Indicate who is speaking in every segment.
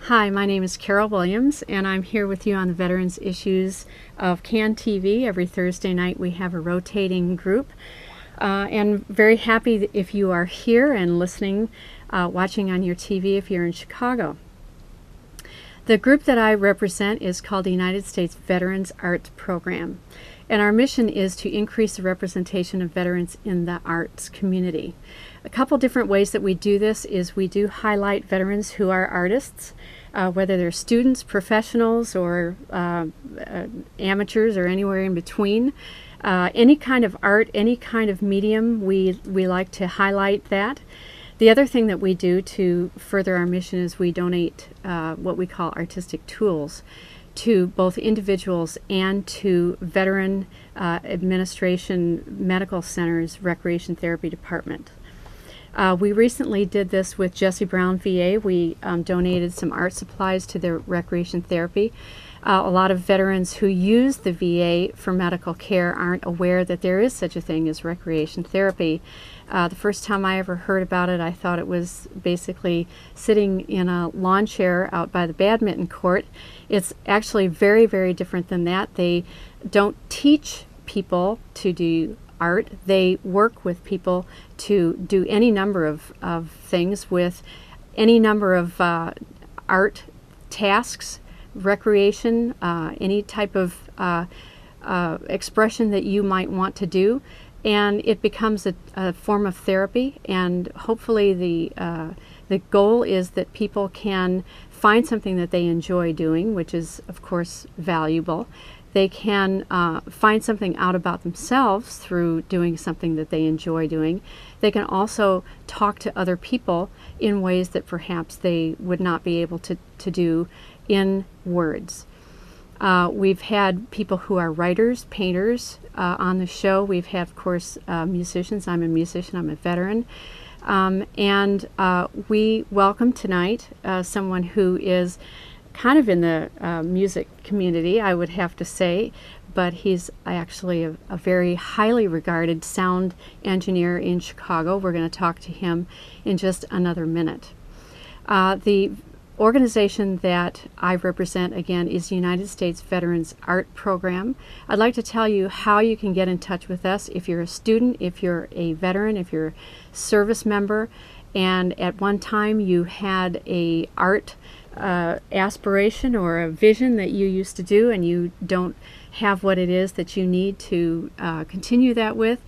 Speaker 1: Hi, my name is Carol Williams, and I'm here with you on the Veterans Issues of CAN TV. Every Thursday night we have a rotating group, and very happy if you are here and listening, watching on your TV if you're in Chicago. The group that I represent is called the United States Veterans Arts Program, and our mission is to increase the representation of veterans in the arts community. A couple different ways that we do this is we do highlight veterans who are artists, whether they're students, professionals, or amateurs, or anywhere in between. Any kind of art, any kind of medium, we like to highlight that. The other thing that we do to further our mission is we donate what we call artistic tools to both individuals and to veteran administration medical centers recreation therapy department. We recently did this with Jesse Brown VA. We donated some art supplies to their recreation therapy. A lot of veterans who use the VA for medical care aren't aware that there is such a thing as recreation therapy. The first time I ever heard about it, I thought it was basically sitting in a lawn chair out by the badminton court. It's actually very, very different than that. They don't teach people to do art. They work with people to do any number of things with any number of art tasks, recreation, any type of expression that you might want to do, and it becomes a form of therapy. And hopefully the goal is that people can find something that they enjoy doing, which is of course valuable. They can find something out about themselves through doing something that they enjoy doing. They can also talk to other people in ways that perhaps they would not be able to do in words. We've had people who are writers, painters on the show. We've had, of course, musicians. I'm a musician. I'm a veteran. And we welcome tonight someone who is kind of in the music community, I would have to say, but he's actually a very highly regarded sound engineer in Chicago. We're going to talk to him in just another minute. The organization that I represent, again, is the United States Veterans Art Program. I'd like to tell you how you can get in touch with us if you're a student, if you're a veteran, if you're a service member, and at one time you had a art aspiration or a vision that you used to do and you don't have what it is that you need to continue that with.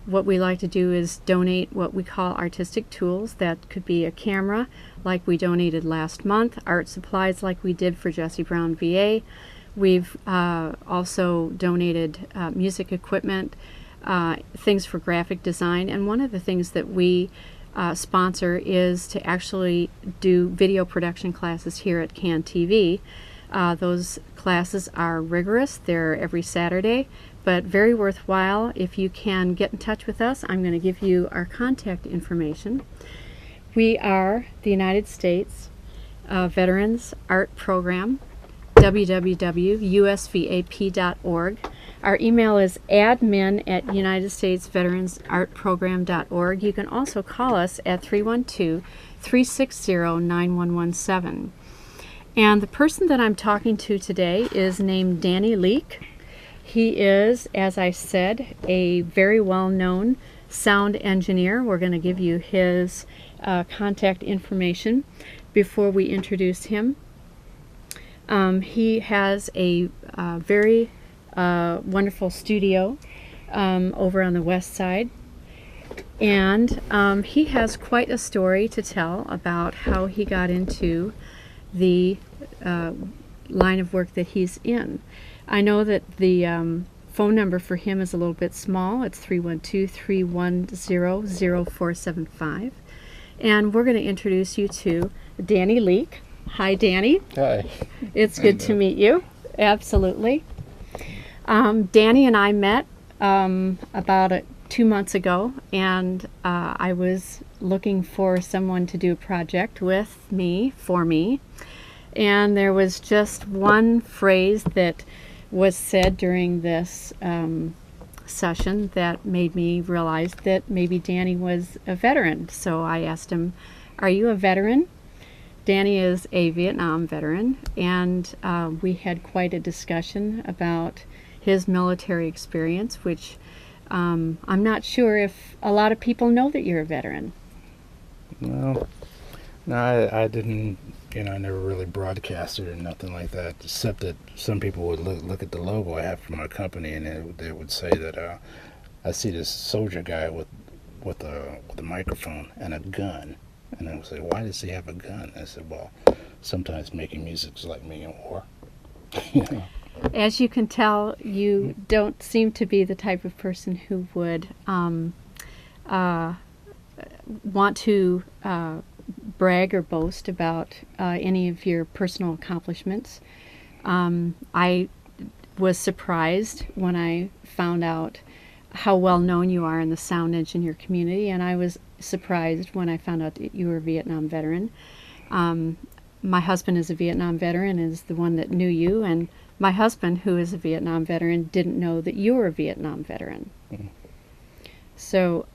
Speaker 1: What we like to do is donate what we call artistic tools. That could be a camera like we donated last month, art supplies like we did for Jesse Brown VA. We've also donated music equipment, things for graphic design, and one of the things that we sponsor is to actually do video production classes here at CAN TV. Those classes are rigorous. They're every Saturday, but very worthwhile. If you can get in touch with us, I'm going to give you our contact information. We are the United States Veterans Art Program, www.usvap.org. Our email is admin@unitedstatesveteransartprogram.org. You can also call us at 312-360-9117. And the person that I'm talking to today is named Danny Leake. He is, as I said, a very well-known sound engineer. We're going to give you his contact information before we introduce him. He has a very wonderful studio over on the west side, and he has quite a story to tell about how he got into the line of work that he's in. I know that the phone number for him is a little bit small. It's 312-310-0475, and we're going to introduce you to Danny Leake. Hi, Danny.
Speaker 2: Hi.
Speaker 1: It's good to meet you. Absolutely. Danny and I met about 2 months ago, and I was looking for someone to do a project with me, for me, and there was just one phrase that was said during this session that made me realize that maybe Danny was a veteran. So I asked him, "Are you a veteran?" Danny is a Vietnam veteran, and we had quite a discussion about his military experience, which I'm not sure if a lot of people know that you're a veteran.
Speaker 2: Well, no, I didn't. I never really broadcasted or nothing like that, except that some people would look at the logo I have for my company, and they would say that I see this soldier guy with a microphone and a gun, and I would say, why does he have a gun? I said, well, sometimes making music is like me in war. you know.
Speaker 1: As you can tell, you don't seem to be the type of person who would want to brag or boast about any of your personal accomplishments. I was surprised when I found out how well known you are in the sound engineer community, and I was surprised when I found out that you were a Vietnam veteran. My husband is a Vietnam veteran, is the one that knew you, and my husband, who is a Vietnam veteran, didn't know that you were a Vietnam veteran.
Speaker 2: Mm.
Speaker 1: So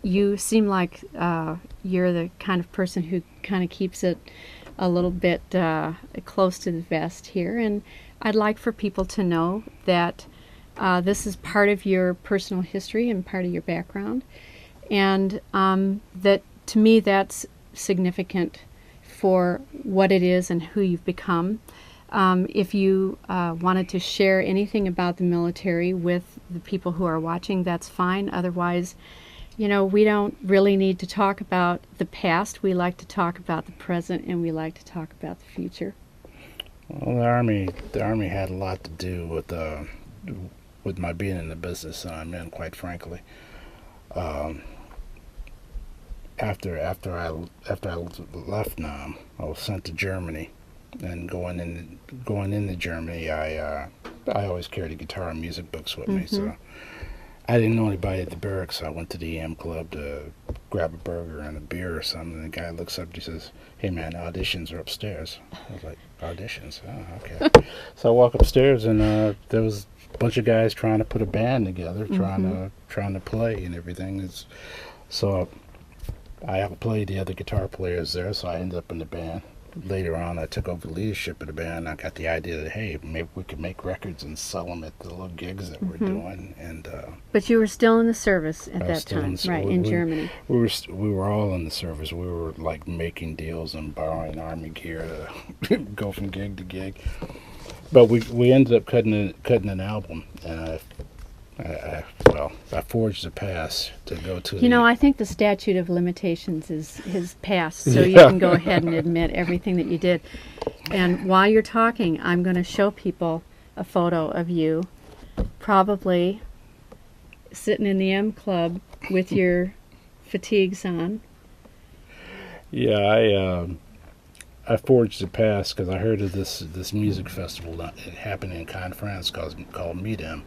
Speaker 1: you seem like you're the kind of person who kind of keeps it a little bit close to the vest here, and I'd like for people to know that this is part of your personal history and part of your background, and that to me that's significant for what it is and who you've become. If you wanted to share anything about the military with the people who are watching, that's fine. Otherwise, we don't really need to talk about the past. We like to talk about the present, and we like to talk about the future.
Speaker 2: Well, the army had a lot to do with my being in the business that I'm in, quite frankly. After I left Nam, I was sent to Germany. And going into Germany, I always carried a guitar and music books with me. So I didn't know anybody at the barracks. So I went to the EM club to grab a burger and a beer or something. And the guy looks up and he says, "Hey man, auditions are upstairs." I was like, "Auditions? Oh, okay." So I walk upstairs and there was a bunch of guys trying to put a band together, trying to play and everything. So I outplayed the other guitar players there, so I ended up in the band. Later on, I took over leadership of the band. I got the idea that, hey, maybe we could make records and sell them at the little gigs that we're doing. And
Speaker 1: but you were still in the service at that time, right? In Germany.
Speaker 2: We were all in the service. We were like making deals and borrowing army gear to go from gig to gig. But we ended up cutting an album, and I forged a pass to go to.
Speaker 1: I think the statute of limitations has passed, so you can go ahead and admit everything that you did. And while you're talking, I'm going to show people a photo of you, probably sitting in the M Club with your fatigues on.
Speaker 2: Yeah, I forged a pass because I heard of this music festival that happened in Cannes, France, called Midem.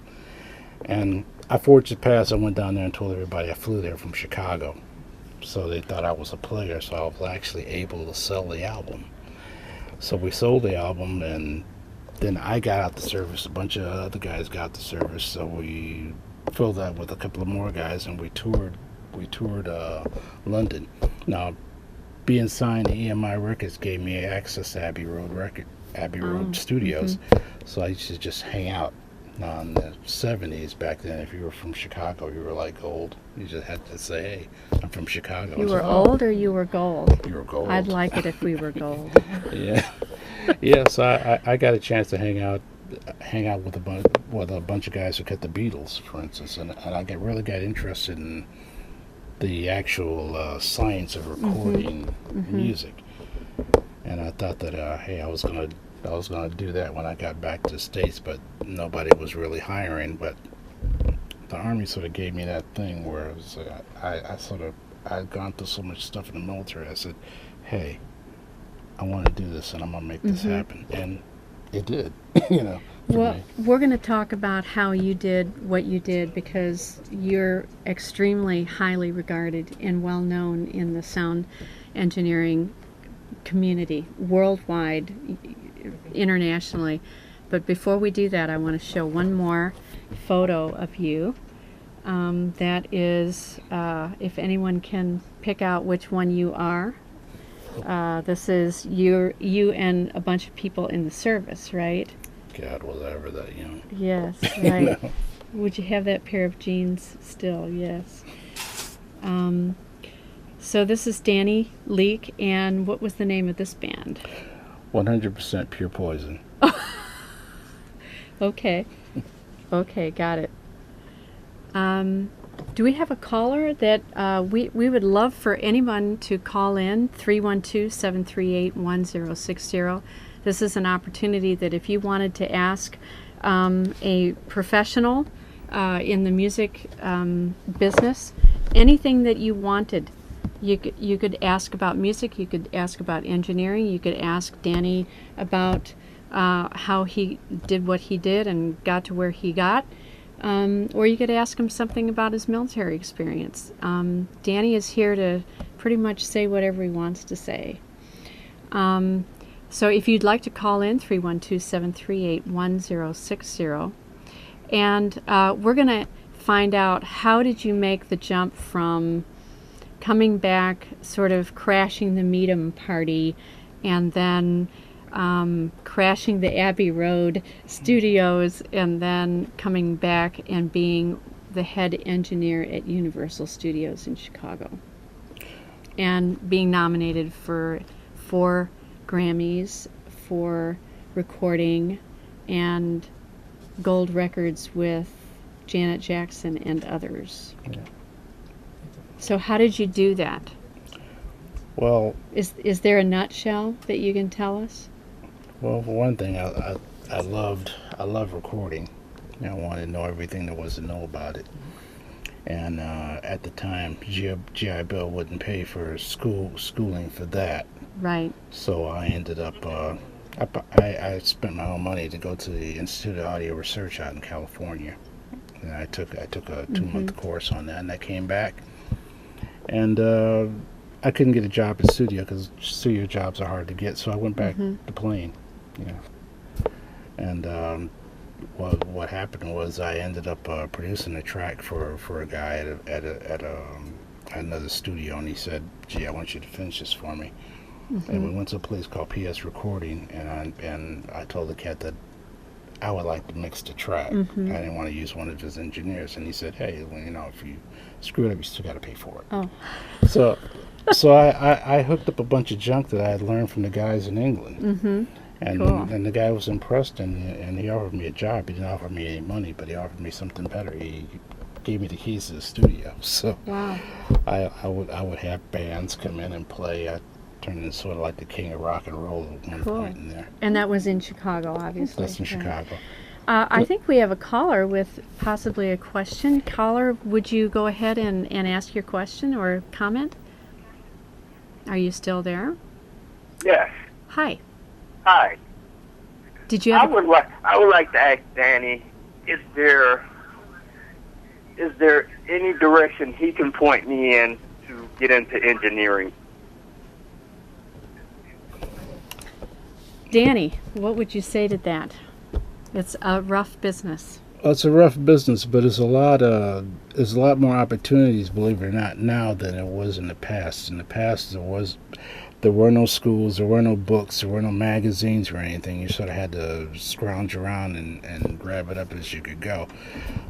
Speaker 2: And I forged a pass. I went down there and told everybody I flew there from Chicago. So they thought I was a player, so I was actually able to sell the album. So we sold the album, and then I got out the service. A bunch of other guys got out the service, so we filled that with a couple of more guys, and we toured London. Now, being signed to EMI Records gave me access to Abbey Road Studios, so I used to just hang out. Now, in the 70s, back then, if you were from Chicago, you were like gold. You just had to say, "Hey, I'm from Chicago."
Speaker 1: You were old or you were gold?
Speaker 2: You were gold.
Speaker 1: I'd like it if we were gold.
Speaker 2: Yeah. So I got a chance to hang out with a bunch of guys who cut the Beatles, for instance, and I really got interested in the actual science of recording music, and I thought that hey, I was gonna do that when I got back to the States, but nobody was really hiring. But the Army sort of gave me that thing where it was, I'd gone through so much stuff in the military. I said, hey, I want to do this, and I'm going to make this happen. And it did,
Speaker 1: Well, we're going to talk about how you did what you did, because you're extremely highly regarded and well known in the sound engineering community, worldwide, internationally. But before we do that, I want to show one more photo of you. That is, if anyone can pick out which one you are, This is you and a bunch of people in the service, right?
Speaker 2: God, was I ever that young?
Speaker 1: Yes,
Speaker 2: You
Speaker 1: right.
Speaker 2: know?
Speaker 1: Would you have that pair of jeans still? Yes. So this is Danny Leake, and what was the name of this band?
Speaker 2: 100% Pure Poison.
Speaker 1: Okay. Okay, got it. Do we have a caller that we would love for anyone to call in, 312-738-1060. This is an opportunity that if you wanted to ask a professional in the music business, anything that you wanted, you could ask about music, you could ask about engineering, you could ask Danny about how he did what he did and got to where he got. Or you could ask him something about his military experience. Danny is here to pretty much say whatever he wants to say. So if you'd like to call in, 312-738-1060. And we're going to find out, how did you make the jump from coming back, sort of crashing the Meadham party, and then crashing the Abbey Road studios, and then coming back and being the head engineer at Universal Studios in Chicago, and being nominated for 4 Grammys for recording and gold records with Janet Jackson and others.
Speaker 2: Yeah.
Speaker 1: So how did you do that?
Speaker 2: Well,
Speaker 1: Is there a nutshell that you can tell us?
Speaker 2: well, for one thing, I loved recording. I wanted to know everything there was to know about it. And at the time, GI Bill wouldn't pay for schooling for that.
Speaker 1: Right.
Speaker 2: So I ended up, I spent my own money to go to the Institute of Audio Research out in California. And I took a 2-month course on that, and I came back. And I couldn't get a job at studio because studio jobs are hard to get, so I went back to playing. And what happened was I ended up producing a track for a guy at another studio, and he said, "Gee, I want you to finish this for me." And we went to a place called PS Recording, and I told the cat that I would like to mix the track. I didn't want to use one of his engineers, and he said, "Hey, well, if you screw it up, you still got to pay for it."
Speaker 1: Oh.
Speaker 2: So I hooked up a bunch of junk that I had learned from the guys in England. And
Speaker 1: Cool.
Speaker 2: and the guy was impressed, and he offered me a job. He didn't offer me any money, but he offered me something better. He gave me the keys to the studio. So
Speaker 1: Wow.
Speaker 2: I would have bands come in and play. I turned into sort of like the king of rock and roll at one
Speaker 1: Cool.
Speaker 2: point in there.
Speaker 1: And that was in Chicago, obviously.
Speaker 2: That's in Chicago.
Speaker 1: I think we have a caller with possibly a question. Caller, would you go ahead and ask your question or comment? Are you still there?
Speaker 3: Yes.
Speaker 1: Hi.
Speaker 3: Hi.
Speaker 1: Did you
Speaker 3: I
Speaker 1: have
Speaker 3: would like to ask Danny, is there any direction he can point me in to get into engineering?
Speaker 1: Danny, what would you say to that? It's a rough business.
Speaker 2: Well, it's a rough business, but there's a lot more opportunities, believe it or not, now than it was in the past. In the past, there were no schools, there were no books, there were no magazines or anything. You sort of had to scrounge around and grab it up as you could go.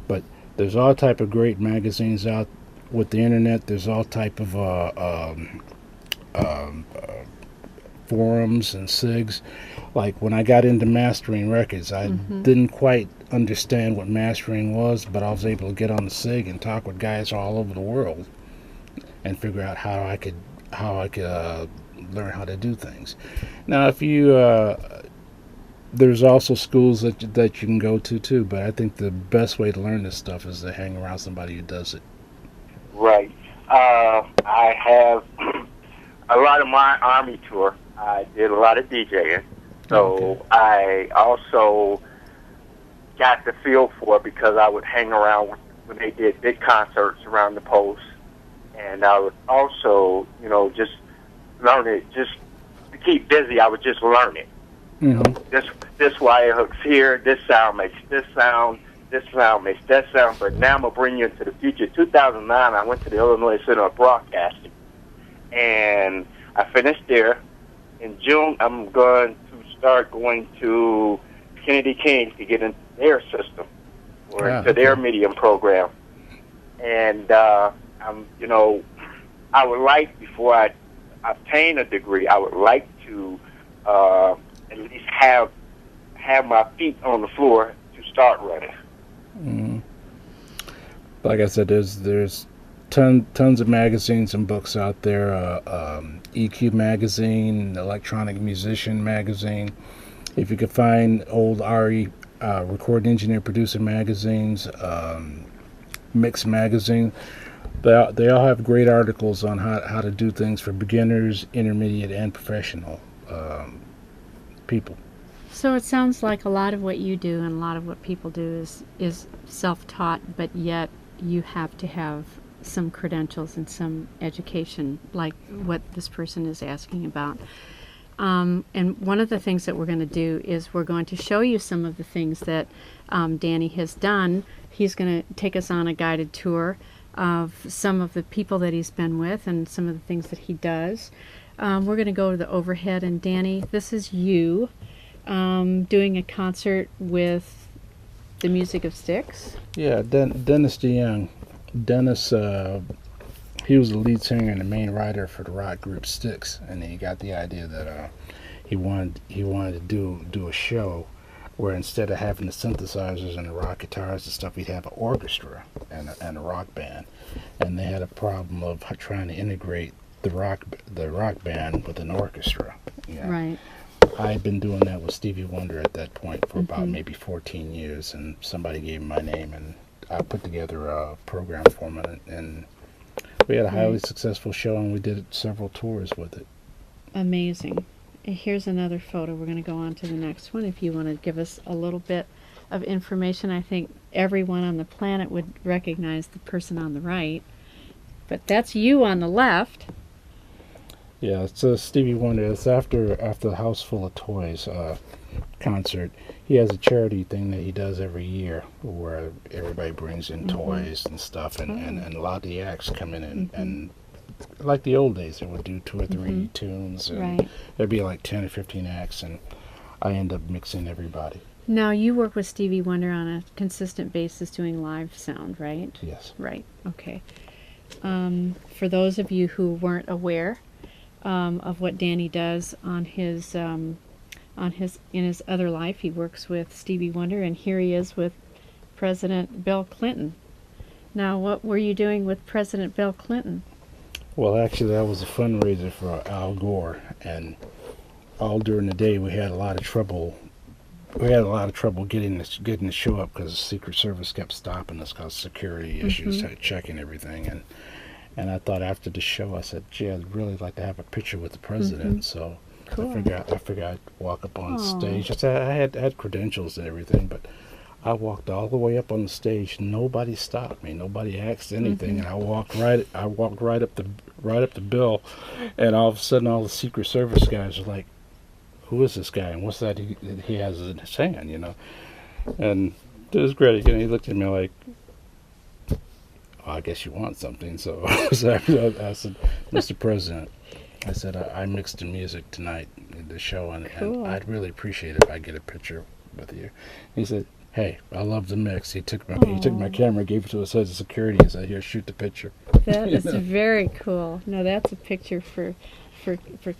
Speaker 2: But there's all type of great magazines out with the internet. There's all type of forums and SIGs. Like when I got into mastering records, I didn't quite understand what mastering was, but I was able to get on the SIG and talk with guys all over the world and figure out how I could learn how to do things. Now, if you there's also schools that you can go to too, but I think the best way to learn this stuff is to hang around somebody who does it.
Speaker 3: Right. I have a lot of my Army tour. I did a lot of DJing, so I also got the feel for it because I would hang around when they did big concerts around the post, and I would also, just learn it. Just to keep busy, I would just learn it. This wire hooks here. This sound makes this sound. This sound makes that sound. But now I'm gonna bring you into the future. 2009, I went to the Illinois Center of Broadcasting, and I finished there. In June, I'm going to start going to Kennedy King to get into their system or into their medium program. And I'm, you know, I would like, before I obtain a degree, I would like to at least have my feet on the floor to start running.
Speaker 2: Mm. Like I said, there's tons of magazines and books out there. EQ magazine, Electronic Musician magazine. If you could find old RE recording engineer producer magazines, Mix magazine, they all have great articles on how to do things for beginners, intermediate, and professional people.
Speaker 1: So it sounds like a lot of what you do and a lot of what people do is self-taught, but yet you have to have some credentials and some education, like what this person is asking about. And one of the things that we're going to do is we're going to show you some of the things that Danny has done. He's going to take us on a guided tour of some of the people that he's been with and some of the things that he does. We're going to go to the overhead, and Danny, this is you doing a concert with the Music of Styx.
Speaker 2: Yeah, Dennis DeYoung. Dennis, he was the lead singer and the main writer for the rock group Styx, and he got the idea that he wanted to do a show where instead of having the synthesizers and the rock guitars and stuff, he'd have an orchestra and a rock band. And they had a problem of trying to integrate the rock band with an orchestra. Yeah.
Speaker 1: Right.
Speaker 2: I had been doing that with Stevie Wonder at that point for about maybe 14 years, and somebody gave me my name, and I put together a program for him, and we had a highly successful show, and we did several tours with it.
Speaker 1: Amazing. Here's another photo. We're going to go on to the next one. If you want to give us a little bit of information, I think everyone on the planet would recognize the person on the right, but that's you on the left.
Speaker 2: Yeah, it's Stevie Wonder. It's after the House Full of Toys concert. He has a charity thing that he does every year where everybody brings in toys and stuff, and a lot of the acts come in and like the old days, they would do 2 or 3 tunes, and there'd be like 10 or 15 acts, and I end up mixing everybody.
Speaker 1: Now, you work with Stevie Wonder on a consistent basis doing live sound, right?
Speaker 2: Yes.
Speaker 1: Right, okay. For those of you who weren't aware of what Danny does on his in his other life, he works with Stevie Wonder, and here he is with President Bill Clinton. Now, what were you doing with President Bill Clinton?
Speaker 2: Well, actually, that was a fundraiser for Al Gore, and all during the day we had a lot of trouble. We had a lot of trouble getting the show up because the Secret Service kept stopping us because security issues, checking everything, and I thought after the show, I said, "Gee, I'd really like to have a picture with the president." So
Speaker 1: cool.
Speaker 2: I figured I'd walk up on stage. I said I had credentials and everything, but I walked all the way up on the stage. Nobody stopped me. Nobody asked anything, and I walked right up the bill, and all of a sudden, all the Secret Service guys were like, "Who is this guy? And what's that he has in his hand?" You know, and it was great. You know, he looked at me like, "Well, I guess you want something." So I said, "Mr. President," I said, I mixed the music tonight in the show, and I'd really appreciate it if I get a picture with you." He said, "Hey, I love the mix." He took my camera, gave it to us as a security, and said, "Here, shoot the picture."
Speaker 1: That is very cool. No, that's a picture for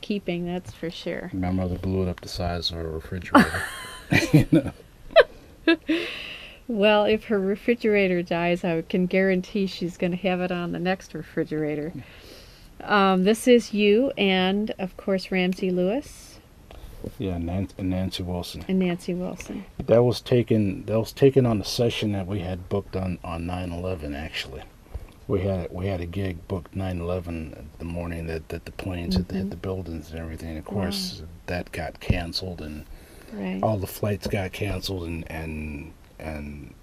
Speaker 1: keeping, that's for sure.
Speaker 2: My mother blew it up the size of a refrigerator. You know.
Speaker 1: Well, if her refrigerator dies, I can guarantee she's going to have it on the next refrigerator. This is you and, of course, Ramsey Lewis.
Speaker 2: Yeah, Nancy Wilson.
Speaker 1: And Nancy Wilson.
Speaker 2: That was taken on a session that we had booked on 9/11. Actually, we had a gig booked 9/11 the morning that the planes hit the buildings and everything. And of course, that got canceled, and all the flights got canceled, and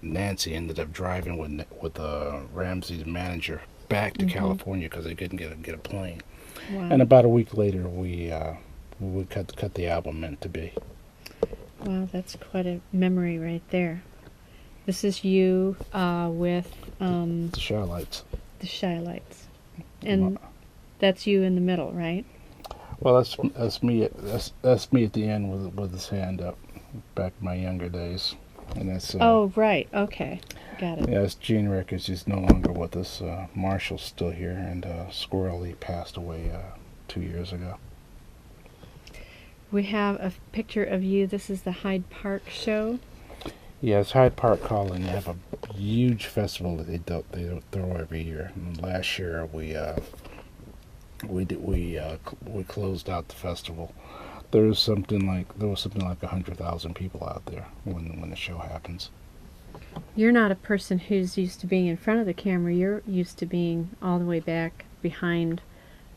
Speaker 2: Nancy ended up driving with Ramsey's manager back to California because they couldn't get a plane.
Speaker 1: Wow.
Speaker 2: And about a week later, we cut the album Meant to Be.
Speaker 1: Wow, that's quite a memory right there. This is you with
Speaker 2: the Shy Lights.
Speaker 1: The Shy Lights, and that's you in the middle, right?
Speaker 2: Well, that's me. That's me at the end with his hand up, back in my younger days, and that's.
Speaker 1: Oh, right. Okay, got it.
Speaker 2: Yeah, it's Gene Records. He's no longer with us. Marshall's still here, and Squirrel, he passed away 2 years ago.
Speaker 1: We have a picture of you. This is the Hyde Park show.
Speaker 2: Yeah, it's Hyde Park Calling. They have a huge festival that they throw every year. And last year we closed out the festival. There was something like 100,000 people out there when the show happens.
Speaker 1: You're not a person who's used to being in front of the camera. You're used to being all the way back behind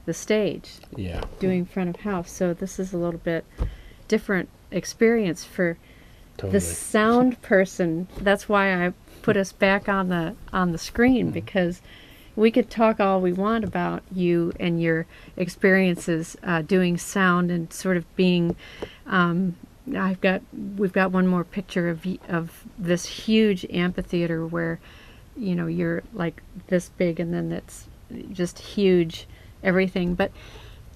Speaker 1: the stage,
Speaker 2: Yeah.
Speaker 1: doing front of house. So this is a little bit different experience for
Speaker 2: Totally.
Speaker 1: the sound person. That's why I put us back on the screen, because we could talk all we want about you and your experiences doing sound and sort of being. We've got one more picture of this huge amphitheater where, you're like this big, and then it's just huge, everything. But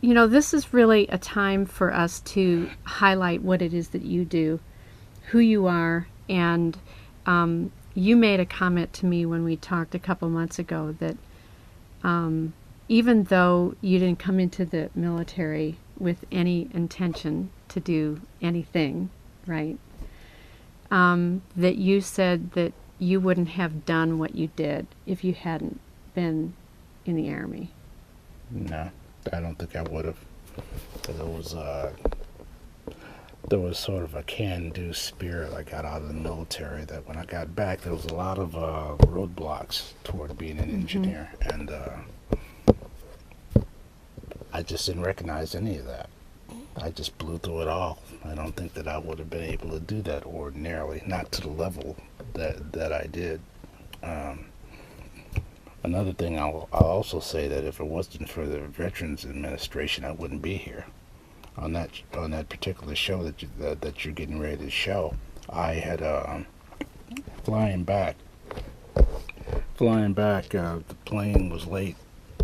Speaker 1: this is really a time for us to highlight what it is that you do, who you are, and you made a comment to me when we talked a couple months ago that even though you didn't come into the military with any intention to do anything, right, that you said that you wouldn't have done what you did if you hadn't been in the Army.
Speaker 2: No, I don't think I would have. There was sort of a can-do spirit I got out of the military, that when I got back there was a lot of roadblocks toward being an engineer, and I just didn't recognize any of that. I just blew through it all. I don't think that I would have been able to do that ordinarily, not to the level that I did. Another thing, I'll also say that if it wasn't for the Veterans Administration, I wouldn't be here. On that particular show that you're getting ready to show, I had flying back. The plane was late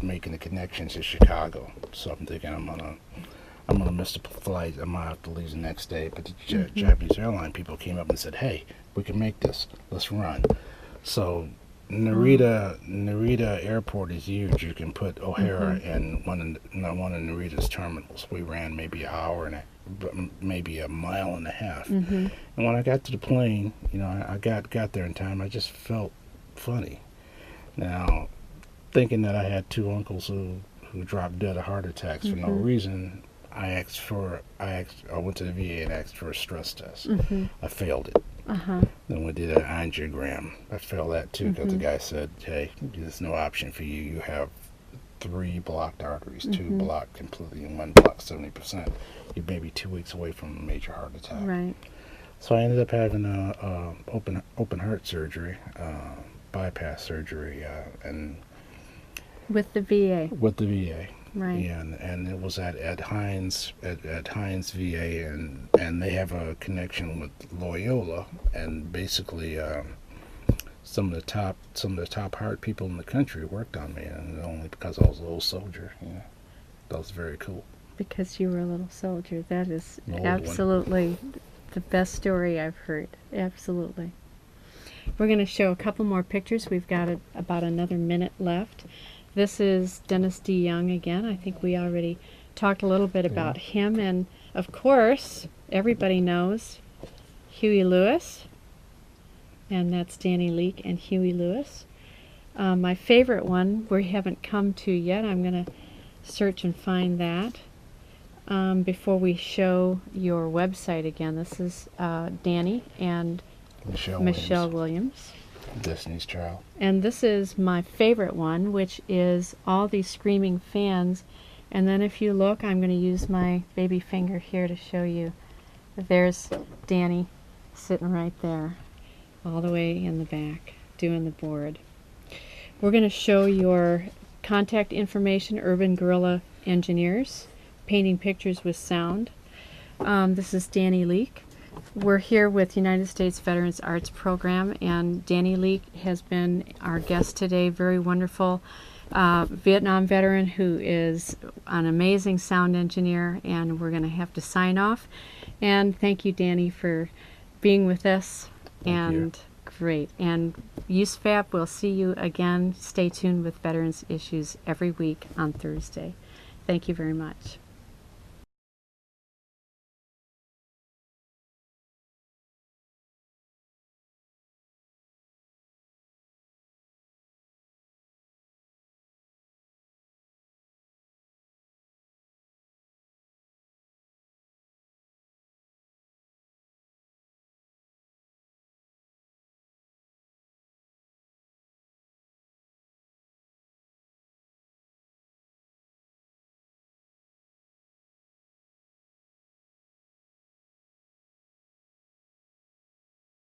Speaker 2: making the connection to Chicago, so I'm thinking I'm gonna miss the flight. I'm gonna have to leave the next day. But the Japanese airline people came up and said, "Hey, we can make this. Let's run." So Narita Airport is huge. You can put O'Hara in one of Narita's terminals. We ran maybe an hour and maybe a mile and a half. And when I got to the plane, I got there in time. I just felt funny. Now, thinking that I had two uncles who dropped dead of heart attacks for no reason, I went to the VA and asked for a stress test. I failed it. Then we did an angiogram. I failed that too, because the guy said, "Hey, there's no option for you. You have 3 blocked arteries, 2 blocked completely, and 1 blocked 70%. You're maybe 2 weeks away from a major heart attack."
Speaker 1: Right.
Speaker 2: So I ended up having open heart surgery, bypass surgery, and
Speaker 1: With the VA.
Speaker 2: with the VA.
Speaker 1: Right.
Speaker 2: Yeah, and it was at Hines VA, and they have a connection with Loyola, and basically some of the top heart people in the country worked on me, and only because I was a little soldier. That was very cool.
Speaker 1: Because you were a little soldier. That is
Speaker 2: An old
Speaker 1: absolutely the best story I've heard. Absolutely. We're going to show a couple more pictures. We've got about another minute left. This is Dennis D. Young again. I think we already talked a little bit about him. And, of course, everybody knows Huey Lewis. And that's Danny Leake and Huey Lewis. My favorite one we haven't come to yet. I'm going to search and find that before we show your website again. This is Danny and Michelle Williams.
Speaker 2: Destiny's Child.
Speaker 1: And this is my favorite one, which is All These Screaming Fans. And then if you look, I'm going to use my baby finger here to show you. There's Danny sitting right there, all the way in the back, doing the board. We're going to show your contact information, Urban Guerrilla Engineers, painting pictures with sound. This is Danny Leake. We're here with United States Veterans Arts Program, and Danny Leake has been our guest today. Very wonderful. Vietnam veteran who is an amazing sound engineer, and we're going to have to sign off. And thank you, Danny, for being with us.
Speaker 2: Thank you.
Speaker 1: And great. And USVAP, we'll see you again. Stay tuned with Veterans Issues every week on Thursday. Thank you very much.